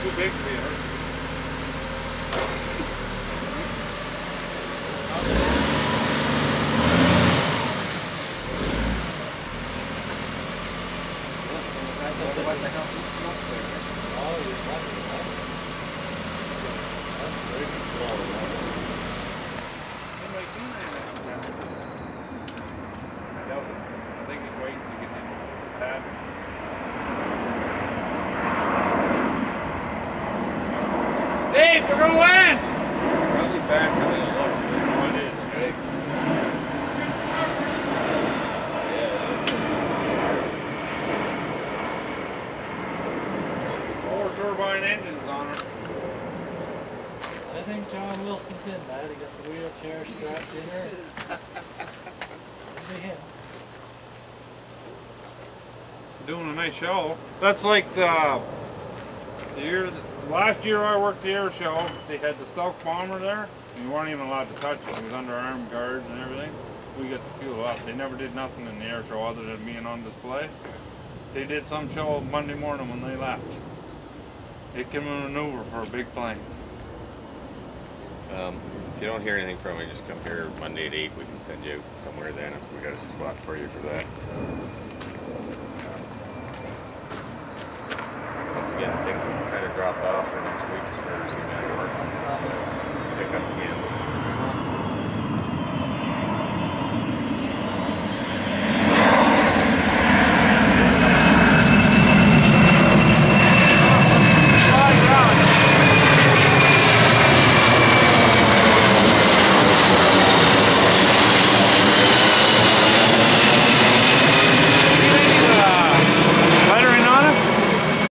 Too big to be hurt. Dave, we're gonna land! It's probably faster than it looks, but it is, okay? Yeah. 4 turbine engines on her. I think John Wilson's in that. He got the wheelchair strapped in her. It'll be him. Doing a nice show. That's like the year. Last year I worked the air show, they had the stealth bomber there. You weren't even allowed to touch it. It was under armed guards and everything. We got the fuel up. They never did nothing in the air show other than being on display. They did some show Monday morning when they left. It came in a maneuver for a big plane. If you don't hear anything from me, just come here Monday at 8. We can send you somewhere then. So we got a spot for you for that. Once again, things kind of drop off.